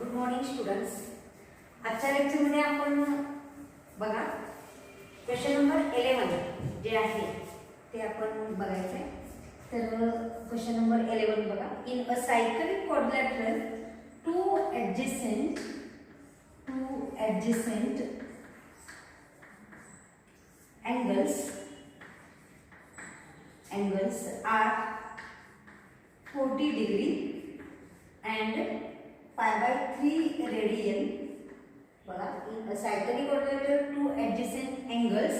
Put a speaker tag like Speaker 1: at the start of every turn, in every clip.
Speaker 1: Good morning students. आजच्या लेक्चरमध्ये आपण बघा क्वेश्चन नंबर 11 जे आहे ते आपण बघायचं आहे. तर क्वेश्चन नंबर 11 बघा. In a cyclic quadrilateral two adjacent angles are 40 degree and pi by 3 radian. बघा, in a cyclic quadrilateral two adjacent angles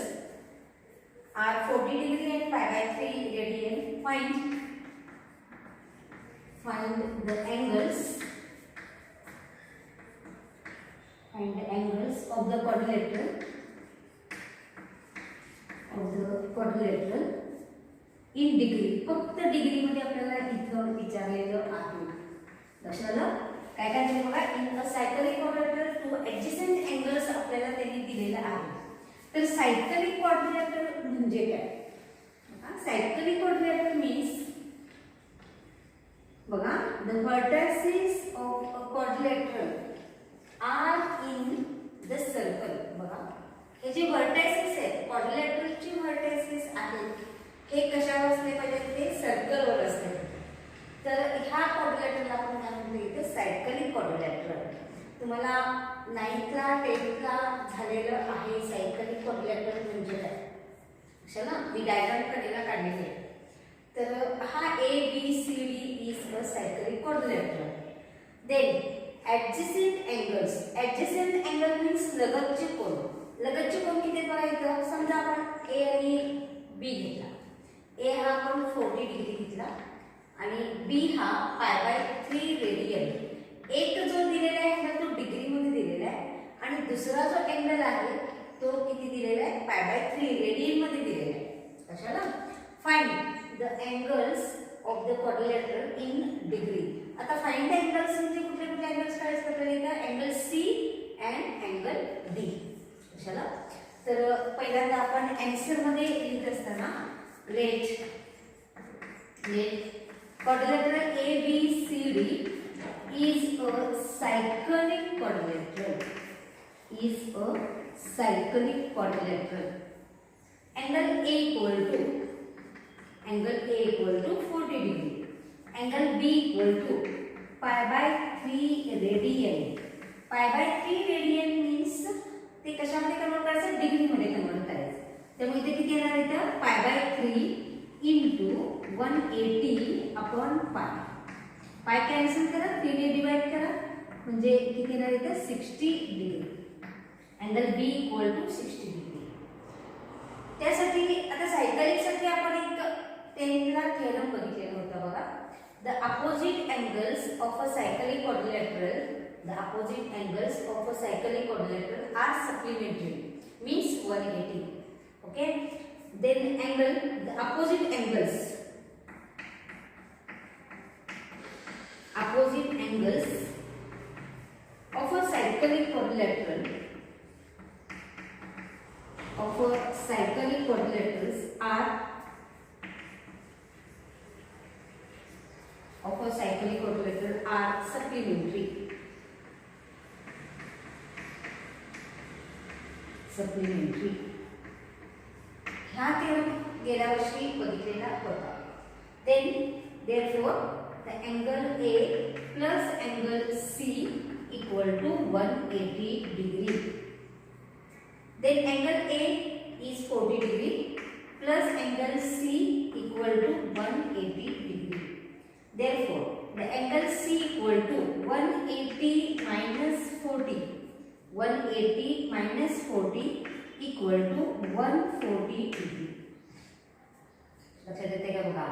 Speaker 1: are 40 degree and pi by 3 radian. Find the angles of the quadrilateral in degree. फक्त degree मध्ये आपल्याला इथं विचारलेलं आहे. लक्षात आलं? काय काय दिलं बघा. In a cyclic quadrilateral two adjacent angles आपल्याला त्यांनी दिलेलं आहे. तर सायकलिक क्वाड्रिलॅटरल म्हणजे काय? सायकलिक क्वाड्रिलॅटरल मीन्स बघा, the vertices of a quadrilateral are in the circle. बघा, हे जे व्हर्टायसेस आहेत, क्वाड्रिलॅटरलचे व्हर्टायसेस आहेत, हे कशावर असले पाहिजे? ते सर्कलवर असले पाहिजे. तर ह्या क्वाड्रिलॅटरला आपण काय म्हणतो? इथे सायकलिक क्वाड्रिलॅटरल. तुम्हाला 9th-ला 10th-ला झालेलं आहे सायकलिक क्वाड्रिलॅटरल म्हणजे काय. लक्षात ना, मी डायग्राम कडेला काढलेली आहे. तर हा ABCD is a cyclic quadrilateral. Then adjacent angle means लगतचे कोन. लगतचे कोन किती बघायचं? समजा आपण A आणि B घेतला. A हा आपण 40 डिग्री घेतला आणि B हा पाय बाय 3 रेडियन. एक जो दिलेला आहे अँगल तो डिग्री मध्ये दिलेला आहे आणि दुसरा जो अँगल आहे तो किती दिलेला आहे? पाय बाय 3 रेडियन मध्ये दिलेला आहे. कशाला? Find the angles of the quadrilateral in degree. आता फाइंड द अँगल्स म्हणजे कुठले कुठले अँगल्स काय असतात? Angle C and angle D. कशाला? तर पहिल्यांदा आपण आन्सर मध्ये लिहित असताना let quadrilateral ABCD is a cyclic quadrilateral. Angle A equal to 40 degree. Angle B equal to pi by 3 radian. Pi by 3 radian means ते कशामध्ये कन्वर्ट करायचं? डिग्री मध्ये कन्वर्ट करायचं. त्यामुळे इथे किती येणार आहे? Pi by 3 into 180 upon pi. पाय कॅन्सल करा, 3 ने डिवाइड करा म्हणजे किती येणार आहे? 60 degree. Angle B equal to 60 degree. त्यासाठी आता सायकलिक साठी आपण एक 10th-ला थेरम बघितलेला होता बघा. The opposite angles of a cyclic quadrilateral are supplementary means 180. Okay, then the opposite angles of a cyclic quadrilaterals are supplementary. ह्या थेरम गेल्या वर्षी बघितलेला होता. Then therefore the angle A plus angle C equal to 180 degree. Then angle A is 40 degree plus angle C equal to 180 degree. Therefore the angle C equal to 180 minus 40. 180 minus 40 equal to 140 degree. लक्षात येते का बघा.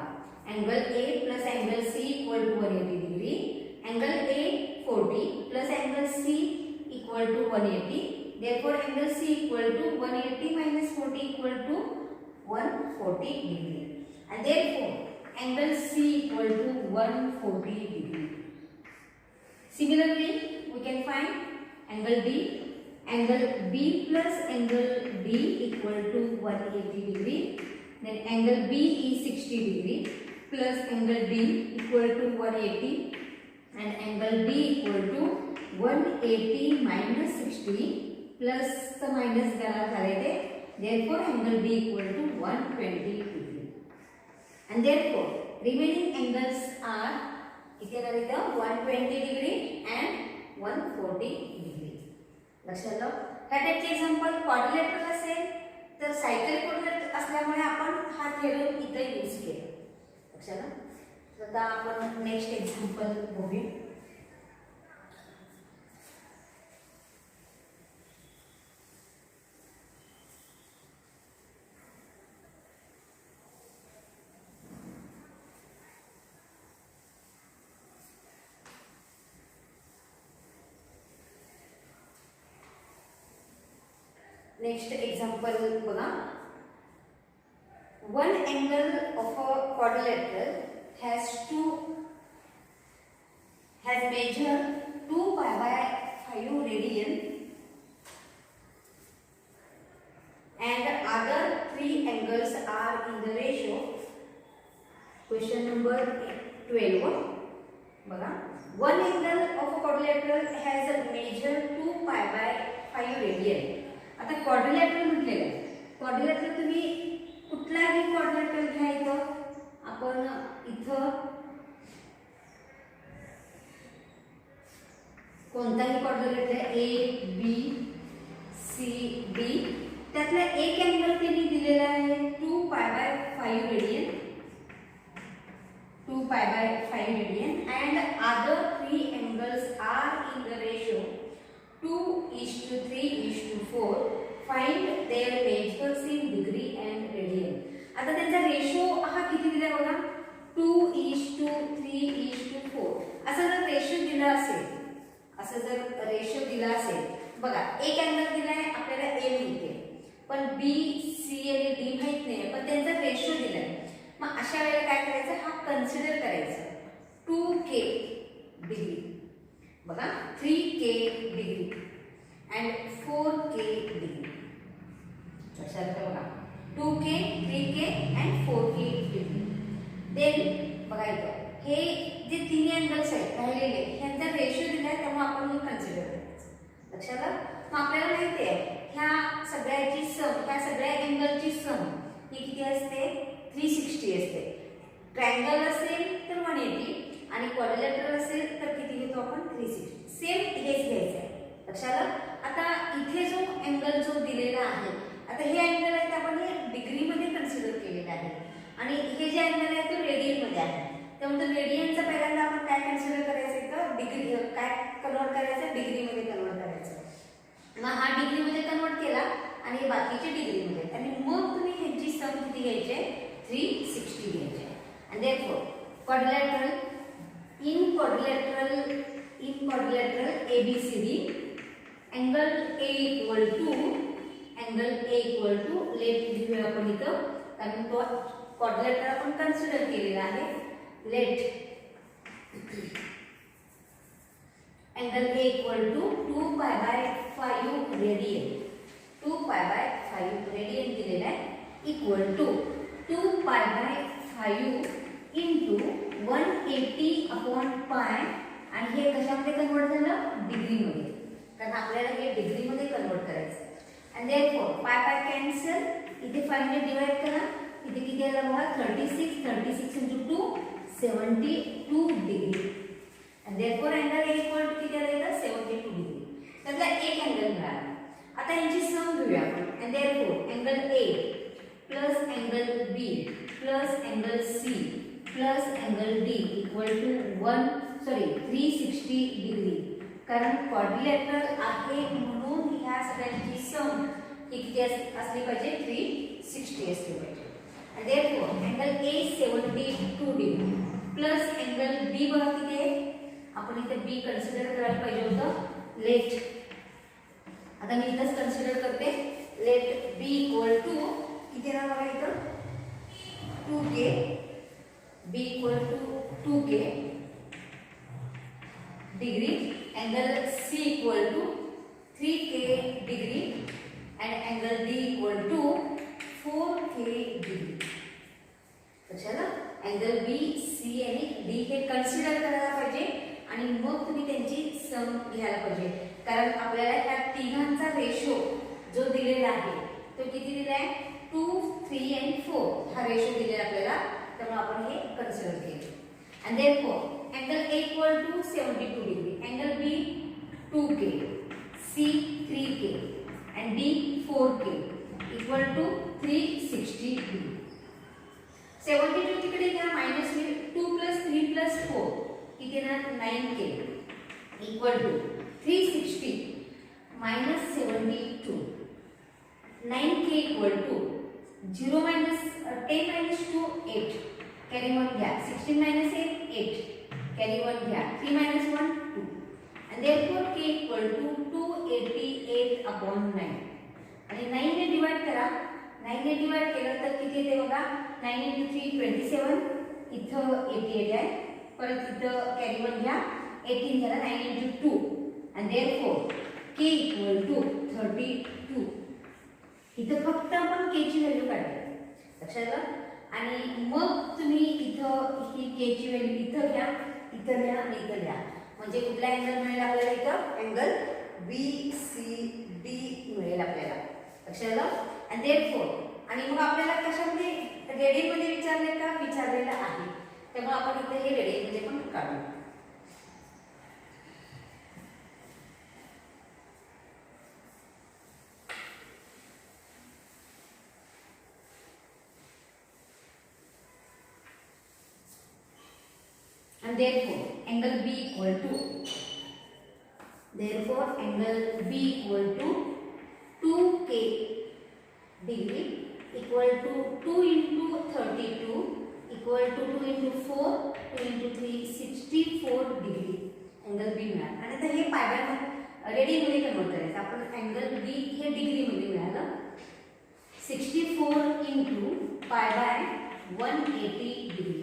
Speaker 1: Angle A plus angle C equal to 180 degree. Angle A 40 plus angle C equal to 180. Therefore angle C equal to 180 minus 40 equal to 140 degree. And therefore angle C equal to 140 degree. Similarly we can find angle D. Angle B plus angle D equal to 180 degree. Then angle B is 60 degree plus angle D equal to 180 and angle D equal to 180 minus 60 plus the minus झाले therefore angle B equal to 120 degree and therefore remaining angles are इथे झाले 120 degree and 140 degree. लक्षात ठेवा. ह्या टाइपचे example quadrilateral असेल तर cycle coordinate असल्यामुळे आपण हा थेरम इथे यूज केला. लक्षात. आता आपण नेक्स्ट एक्झाम्पल बघूया. Next example बघा. One angle of a quadrilateral has measured 2 pi by 5 radian and other 3 angles are in the ratio. Question number 12 बघा. One angle of a quadrilateral has measured 2 pi by 5 radian. आता quadrilateral म्हटलेलं आहे. Quadrilateral तुम्ही कुठलाही quadrilateral घ्यायचं. आपण इथं कोणताही quadrilateral A B C D त्यातला एक अँगल त्यांनी दिलेला आहे 2 pi by 5 radian 2 pi by 5 radian and other 3 angles R in the ratio 2:3:4. Find their measures in degree and radian. आता त्यांचा रेशो हा किती दिला बघा 2:3:4. असा जर रेशो दिला असेल बघा एक अँगल दिलाय आपल्याला ए मिळते पण बी सी आणि डी माहित नाही पण त्यांचा रेशो दिलाय. मग अशा वेळेला काय करायचं हा कन्सिडर करायचं 2k डिग्री बघा 3k degree and 4k degree. लक्षात ठेवा बघा 2k 3k and 4k degree. Then बघा इथं हे जे तिन्ही अँगल्स आहेत राहिलेले ह्यांचा रेशो दिलाय त्यामुळे आपण कन्सिडर करायचं. लक्षात. मग आपल्याला माहिती आहे ह्या सगळ्याची सम ह्या सगळ्या अँगलची सम ही किती असते 360 असते. ट्रायंगल असेल तर 180 आणि क्वाड्रिलेटरल असेल तर किती घेतो आपण 360. सेम हेच घ्यायचं आहे. लक्षात. आता इथे जो अँगल जो दिलेला आहे आता हे अँगल आहे ते आपण हे डिग्री मध्ये कन्सिडर केलेलं आहे आणि हे जे अँगल आहे ते रेडियन मध्ये आहे. त्यामुळे रेडियनचा पहिल्यांदा आपण काय कन्सिडर करायचं तर डिग्री काय कन्वर्ट करायचं डिग्री मध्ये कन्वर्ट करायचं. मग हा डिग्री मध्ये कन्वर्ट केला आणि बाकीचे डिग्री मध्ये आणि मग तुम्ही ह्यांची सम किती घ्यायचे 360 घ्यायचे. आणि therefore quadrilateral in quadrilateral ABCD angle A equal to let लिहूया आपण इथं कारण तो क्वाड्रिलेटरल आपण कन्सिडर केलेला आहे. Let angle A equal to 2 pi by 5 radian 2 pi by 5 radian दिलेला आहे equal to 2 pi by 5 into 180 upon pi आणि हे कशामध्ये कन्वर्ट झालं डिग्रीमध्ये कारण आपल्याला हे डिग्रीमध्ये कन्वर्ट करायचं. and therefore pi कॅन्सल इथे 5 ने डिवाइड करा इथे किती आला बघा 36 into 2 72 degree and therefore angle A equal to किती आला 72 डिग्री. त्यातला एक अँगल मिळाला. आता यांची सम घेऊया आपण and therefore angle A plus angle B plus angle C plus angle D equal to 360 degree. कारण क्वाड्रिलेटरल आहे म्हणून ह्या सगळ्यांची सम किती असली पाहिजे 360 असली पाहिजे. and therefore angle A 72 degree plus angle B बघा किती आहे आपण इथे B कन्सिडर करायला पाहिजे होतं. लेट आता मी इथंच कन्सिडर करते. लेट B इक्वल टू किती ना बघा इथं 2k B equal to 2k degree angle C equal to 3k degree and angle D equal to 4k degree. कशाला angle B C आणि D हे कन्सिडर करायला पाहिजे आणि मग तुम्ही त्यांची सम घ्यायला पाहिजे, कारण आपल्याला ह्या तिघांचा रेशो जो दिलेला आहे तो किती दिला आहे 2, 3 and 4 हा रेशो दिलेला आपल्याला, त्यामुळे आपण हे कन्सिडर केले. and therefore angle A equal to 72 degree, angle B 2K, C 3K and D 4K equal to 360 degree. 72 तिकडे घ्या मायनस होईल, 2 + 3 + 4 किती येणार 9K equal to 360 minus 72. 9K equal to 0 minus 10 minus 2 8, carry 1 घ्या, 16 minus 8 8, carry 1 घ्या, 3 minus 1 2 and therefore K equal to 288/9. आणि 9 ने divide करा, 9 ने डिवाइड केलं तर किती येते बघा, 9 × 3 27, इथं 88 आहे, परत इथं कॅरी 1 घ्या, 18 झाला, 9 × 2 and therefore K equal to 32. इथं फक्त आपण K ची व्हॅल्यू काढली, लक्षात आलं. आणि मग तुम्ही इथं ही K ची व्हॅल्यू इथं घ्या, इथं घ्या आणि इथं घ्या, म्हणजे कुठला अँगल मिळेल आपल्याला, इथं अँगल BCD मिळेल आपल्याला, लक्षात आलं. and therefore आणि मग आपल्याला कशामध्ये रेडियनमध्ये विचारले का, विचारलेलं आहे, त्यामुळे आपण इथे हे रेडियनमध्ये पण काढू. and therefore angle B equal to 2K degree equal to 2 × 32 equal to 2 × 4 2 × 3 64 degree angle B मिळाला. आणि आता हे पाय बाय रेडियनमध्ये कन्वर्ट करायचं आपण, अँगल B हे डिग्रीमध्ये मिळालं, 64 × π/180 डिग्री,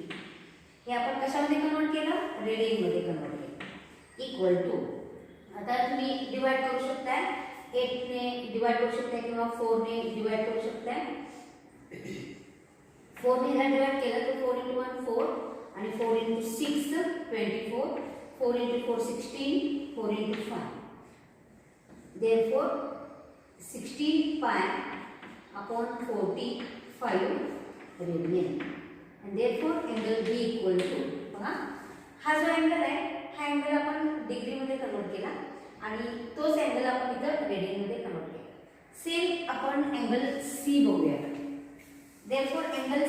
Speaker 1: हे आपण कशामध्ये कन्वर्ट केलं, रेडियनमध्ये कन्वर्ट केलं, इक्वल टू, आता तुम्ही डिवाइड करू शकता, 8 ने डिवाइड करू शकता किंवा 4 ने डिवाइड करू शकता. 4 ने ह्याला डिवाइड केलं तर 4 × 1 4 आणि 4 × 6 24, 4 × 4 16, 4 × 5, therefore 16π/45 radian. and therefore angle B equal to, बघा हा जो अँगल आहे हा अँगल आपण डिग्रीमध्ये कन्वर्ट केला आणि तोच अँगल आपण इथं रेडियनमध्ये कन्वर्ट केला. सेम आपण अँगल C बघूया. therefore angle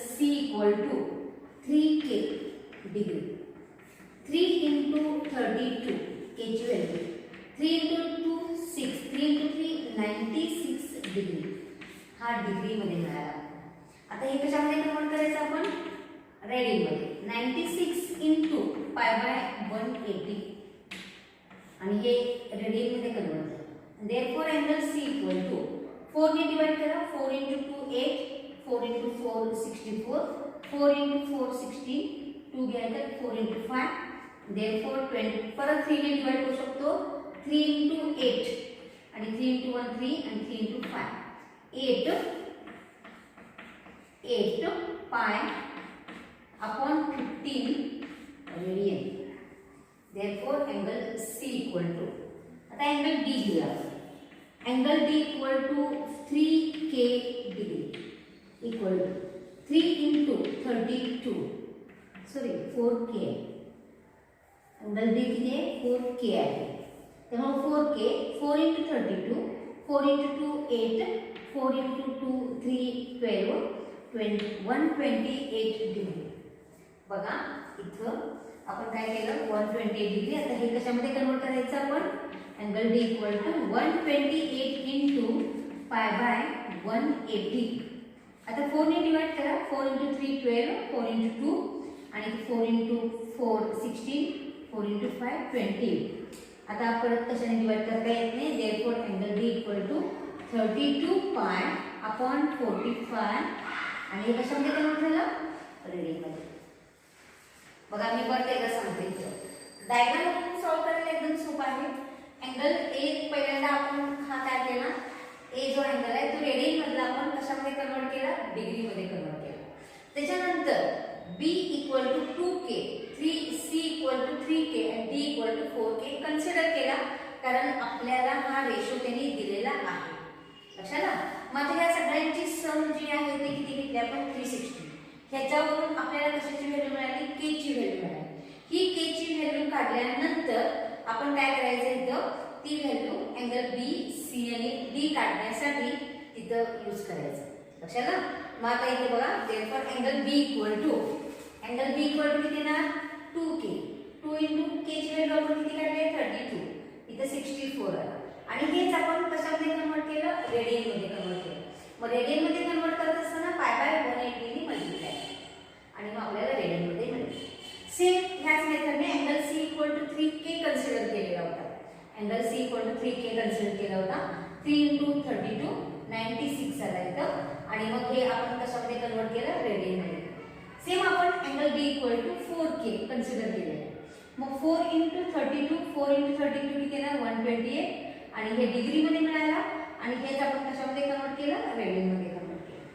Speaker 1: C equal to 3K degree, 3 × 32 K ची व्हॅल्यू, 3 × 2 6, 3 × 3 96 डिग्री, हा डिग्रीमध्ये मिळाला. आता हे कशामध्ये कन्वर्ट करायचं आपण, रेडियनमध्ये, 96 × π/180 आणि हे रेडियनमध्ये कन्वर्ट झालं. therefore angle C equal to 4 ने डिवाइड करा, 4 × 2 8, 4 × 4 64, 4 × 4 16, 2 घ्यायचं, 4 × 5, therefore 20, परत 3 ने डिवाइड करू शकतो, 3 × 8 आणि 3 × 1 3 आणि 3 × 5 8π/15 radian. therefore angle C equal to, आता अँगल D घेऊया, angle D equal to 3K degree equal to 3 × 32, sorry 4K, angle D किती आहे 4K आहे, तेव्हा 4K, 4 × 32, 4 × 2 8, 4 × 2 3 12, 128 डिग्री. बघा इथं आपण काय केलं 128 डिग्री. आता हे कशामध्ये कन्वर्ट करायचं आपण, अँगल D equal to 128 × π/180. आता 4 ने डिवाइड करा, 4 × 3 12, 4 × 2 आणि 4 × 4 16, 4 × 5 28. आता परत कशाने डिवाइड करता येत नाही, therefore angle D equal to 32π/45 आणि हे कशामध्ये कन्वर्ट झालं, रेडियनमध्ये. बघा मी परत एकदा सांगते, डायग्राम सॉल्व करायला एकदम सोपं आहे. अँगल A पहिल्यांदा आपण हा काय केला, A जो अँगल आहे तो रेडियन मधला आपण कशामध्ये कन्वर्ट केला, डिग्रीमध्ये कन्वर्ट केला. त्याच्यानंतर B equal to 2K, C equal to 3K आणि D equal to 4K consider केला, कारण आपल्याला हा रेशो त्यांनी दिलेला आहे. लक्षात आलं. मग ह्या सगळ्यांची सम जी आहे ती किती घेतली आपण 360. ह्याच्यावरून आपल्याला कशाची व्हॅल्यू मिळाली, K ची व्हॅल्यू मिळाली. ही K ची व्हॅल्यू काढल्यानंतर आपण काय करायचं इथं, ती व्हॅल्यू अँगल B, C आणि D काढण्यासाठी इथं यूज करायचं. लक्षात आलं. मग आता इथे बघा, therefore angle B equal to किती येणार 2K. 2 into K ची व्हॅल्यू आपण किती काढली 32. इथं 64 आला. आणि हेच आपण कशामध्ये कन्वर्ट केलं, रेडियन मध्ये कन्वर्ट केलं. मग रेडियन मध्ये कन्वर्ट करत असताना पाय बाय 180 ने मल्टिप्लाय आणि मग आपल्याला रेडियन मध्ये मिळेल. सेम ह्याच मेथडने angle C equal to 3K consider केलेला होता. Angle C equal to 3K consider केला होता. 3 into 32 96 आला इथं. आणि मग हे आपण कशामध्ये कन्वर्ट केलं, रेडियन मध्ये. सेम आपण angle D equal to 4K consider केलेला. मग 4 into 32 किती येणार 128 आणि हे डिग्री मध्ये मिळाला. आणि हेच आपण कशामध्ये कन्वर्ट केलं, रेडियन मध्ये कन्वर्ट केलं.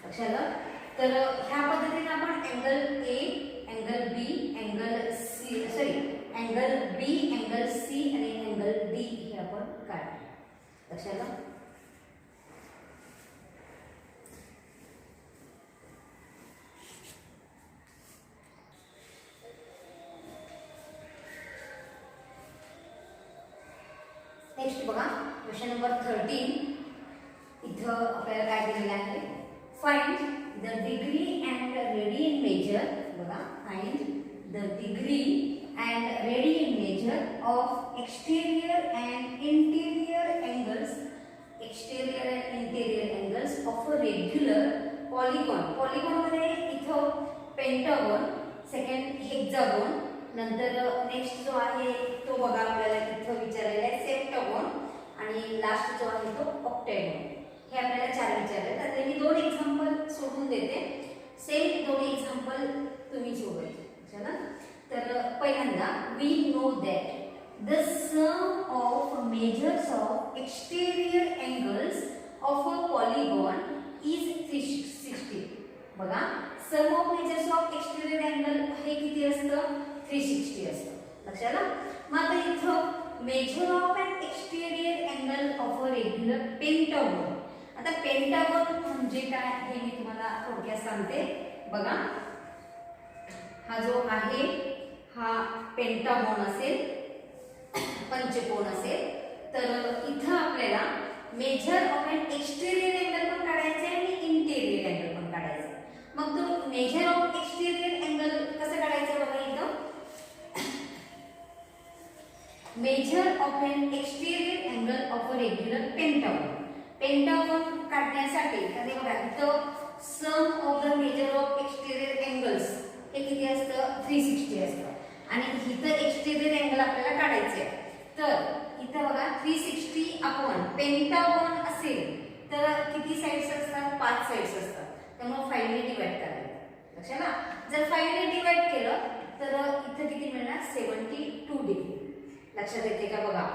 Speaker 1: लक्षात आलं. तर ह्या पद्धतीने आपण angle A, angle B, angle B, angle C आणि अँगल D हे आपण काढले. लक्षात आलं. नेक्स्ट बघा, क्वेश्चन नंबर 13. इथं आपल्याला काय दिलेलं आहे, find the degree and radian measure. बघा, find the degree and radian measure of exterior and interior angles of a regular polygon. Polygon मध्ये इथं पेंटागॉन, सेकंड हेक्सागॉन, नंतर नेक्स्ट जो आहे तो बघा आपल्याला इथं विचारलेला आहे सेप्टागॉन आणि लास्ट जो आहे तो ऑक्टॅगॉन. हे आपल्याला 4 विचारले. तर मी 2 एक्झाम्पल सोडून देते. सेम 2 एक्झाम्पल तुम्ही सोडवायचे. चला. तर पहिल्यांदा, we know that the sum of measures of exterior angles of a polygon is 360. बघा, sum of measures of exterior angle हे किती असतं, 360 असतं. लक्षात आलं. मग आता इथं measure of an exterior angle of a regular pentagon. आता पेंटागॉन म्हणजे काय हे मी तुम्हाला थोडक्यात सांगते. बघा, हा जो आहे हा पेंटागॉन असेल, पंचकोन असेल. तर इथं आपल्याला measure of an exterior angle पण काढायचं आहे आणि इंटेरियर अँगल पण काढायचं आहे. मग तो मेजर ऑफ एक्सटेरियर अँगल कसं काढायचं बघा, इथं measure of an exterior angle of a regular pentagon. Pentagon काढण्यासाठी तर बघा इथं sum of the measure of exterior angles हे किती असतं, 360 असतं. आणि इथं एक्सटेरियर अँगल आपल्याला काढायचे आहे. तर इथं बघा 360 अपॉन पेंटागॉन असेल तर किती साइड्स असतात, 5 साइड्स असतात. त्यामुळे 5 ने डिवाइड करायचं. लक्षात ना. जर 5 ने डिवाइड केलं तर इथं किती मिळणार, 72 डिग्री. लक्षात येते का बघा,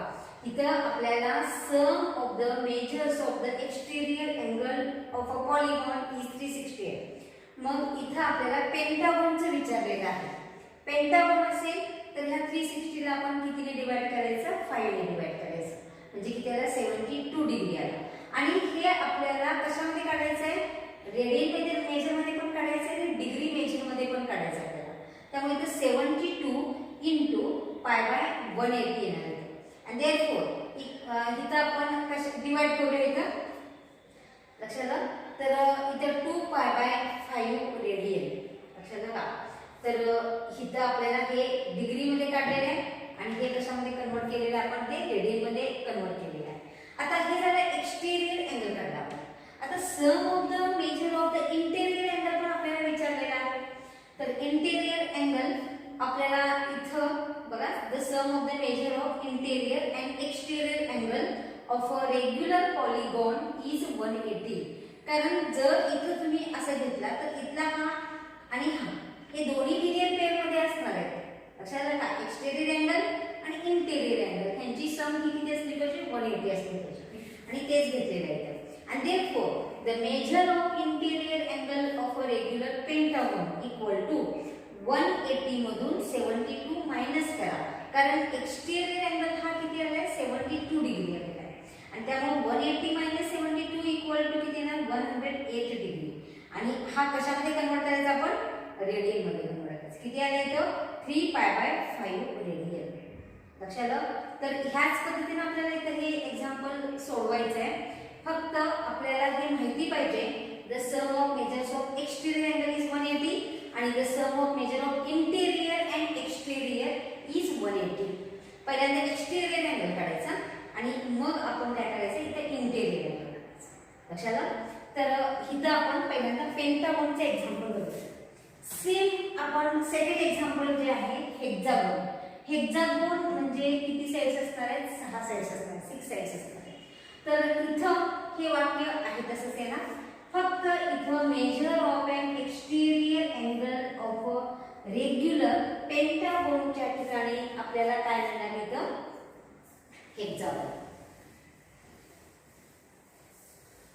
Speaker 1: इथं आपल्याला sum of the measures of the exterior angle of a polygon is 360 आहे. मग इथं आपल्याला पेंटागॉनचं विचारलेलं आहे. पेंटागॉन असेल तर ह्या 360 ला आपण कितीने डिवाइड करायचं, 5 ने डिवाइड करायचं. म्हणजे किती आला, 72 डिग्री आला. आणि हे आपल्याला कशामध्ये काढायचं आहे, रेडियन मेजर मध्ये पण काढायचं आहे आणि डिग्री मेजर मध्ये पण काढायचं आहे आपल्याला. त्यामुळे इथं 72 into पाय बाय 180 येणार आहे. आणि देअरफॉर इथं आपण कसं डिवाइड करूया इथं, लक्षात आलं. तर इथं 2 पाय बाय 5 रेडियन. लक्षात आलं का. तर इथं आपल्याला हे डिग्री मध्ये काढलेलं आहे आणि हे कशामध्ये कन्वर्ट केलेलं आहे, आपण ते रेडियन मध्ये कन्वर्ट केलेलं आहे. आता हे झालं एक्सटेरियर अँगल काढला आपण. आता sum of the measure of the interior angle पण आपल्याला विचारलेला आहे. तर इंटेरियर अँगल आपल्याला इथं बघा, the sum of the measure of interior and exterior angle of a regular polygon is 180. कारण जर इथं तुम्ही असं घेतला तर इथला हा आणि हा हे दोन्ही लिनियर पेअर मध्ये असणार आहेत. लक्षात आलं का. एक्सटेरियर अँगल आणि इंटेरियर अँगल यांची सम किती असली पाहिजे, 180 असली पाहिजे. आणि तेच घेतलेलं आहे. And therefore the measure of interior angle of a regular pentagon equal to 180 मधून 72 मायनस करा, कारण एक्सटेरियर अँगल हा किती आलाय 72 डिग्री आलेला आहे आणि त्यामुळे 180 मायनस 72 इक्वल टू किती येणार 108 डिग्री आणि हा कशामध्ये कन्वर्ट करायचा आपण रेडियन मध्ये कन्वर्ट करायचा. किती आले इथं 3π/5 रेडियन. लक्षात आलं. तर ह्याच पद्धतीने आपल्याला इथं हे एक्झाम्पल सोडवायचं आहे. फक्त आपल्याला हे माहिती पाहिजे the sum of measures of exterior angle is 180 आणि the sum of measure of interior and exterior is 180. पहिल्यांदा एक्सटेरियर अँगल काढायचा आणि मग आपण काय करायचं इथं इंटेरियर अँगल काढायचं. लक्षात आलं. तर इथं आपण पहिल्यांदा पेंटागॉनचे एक्झाम्पल बघूया. सेम आपण सेकंड एक्झाम्पल जे आहे हेक्सागोन. हेक्सागोन म्हणजे किती साइड्स असणार आहेत 6 साइड्स असणार आहेत 6 साइड्स असणार आहेत. तर इथं हे वाक्य आहे तसंच आहे ना, फक्त इथं measure of an exterior angle of a regular पेंटागोनच्या ठिकाणी आपल्याला काय मिळणार इथं हेक्सागोन.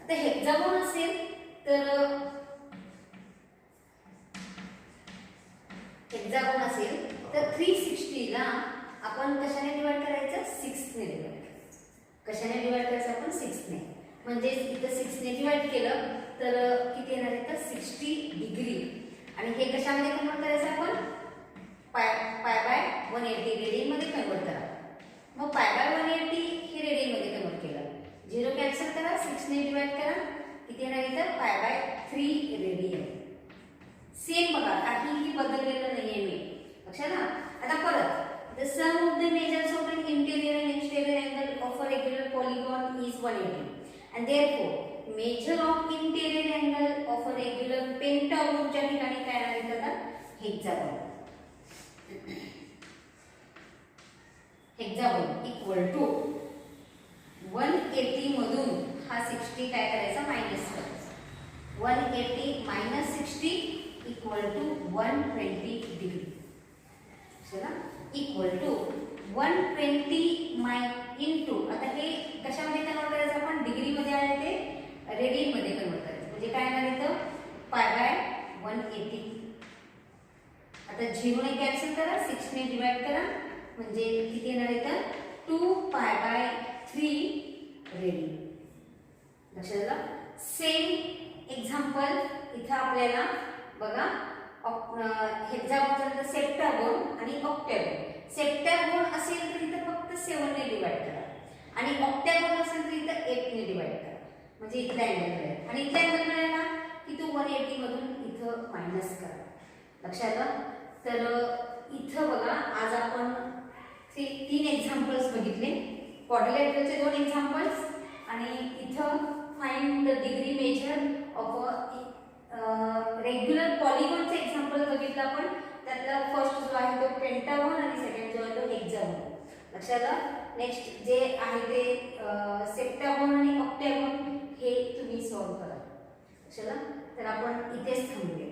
Speaker 1: आता हेक्सागोन असेल तर हेक्सागोन असेल तर 360 ला आपण कशाने डिवाइड करायचं 6 ने डिवाइड करायचं. कशाने डिवाइड करायचं आपण 6 ने. म्हणजे इथं 6 ने डिवाइड केलं तर किती येणार इथं 60 डिग्री आणि हे कशामध्ये कन्वर्ट करायचं आपण π/180 रेडियन मध्ये कन्वर्ट करा. मग π/180 हे रेडियन मध्ये कन्वर्ट केलं 0 कॅन्सल करा 6 ने डिवाइड करा किती येणार इथं π/3 रेडियन. सेम बघा काहीही बदललेलं नाहीये मी. लक्षात ना. आता परत the sum of the measures of an interior and exterior angle of a regular polygon is 180 and therefore measure of interior angle of a regular pentagon च्या ठिकाणी काय आहे आता हेक्सागोन. हेक्सागोन इक्वल टू 180 मधून हा 60 काय करायचा मायनस करायचा. 180 मायनस 60 इक्वल टू 120 डिग्री. चला इक्वल टू 120 इंटू आता हे कशामध्ये कन्वर्ट करायचं आपण डिग्री मध्ये आहे ते रेडियन मध्ये कन्वर्ट करायचं. म्हणजे काय येणार इथं π/180. आता 0 ने कॅन्सल करा 6 ने डिवाइड करा म्हणजे किती येणार इथं 2π/3 रेडियन. लक्षात आलं. सेम एक्झाम्पल इथं आपल्याला बघा हेक्सागोन सेप्टागोन आणि ऑक्टॅगोन. सेप्टागोन असेल तर इथं फक्त 7 ने डिवाइड करा आणि ऑक्टॅगोन असेल तर इथं 8 ने डिवाइड करा म्हणजे इथला अँगल मिळेल आणि इथला अँगल मिळाला की तो 180 मधून इथं मायनस करा. लक्षात आलं. तर इथं बघा आज आपण 3 एक्झाम्पल्स बघितले. क्वाड्रिलॅटरलचे 2 एक्झाम्पल्स आणि इथं find the degree measure of regular पॉलिगॉनचे एक्झाम्पल बघितलं आपण. त्यातला फर्स्ट जो आहे तो पेंटागॉन आणि सेकंड जो आहे तो हेक्सागोन. लक्षात आलं. नेक्स्ट जे आहे ते सेप्टागोन आणि ऑक्टॅगोन हे तुम्ही सॉल्व्ह करा. लक्षात आलं. तर आपण इथेच थांबूया.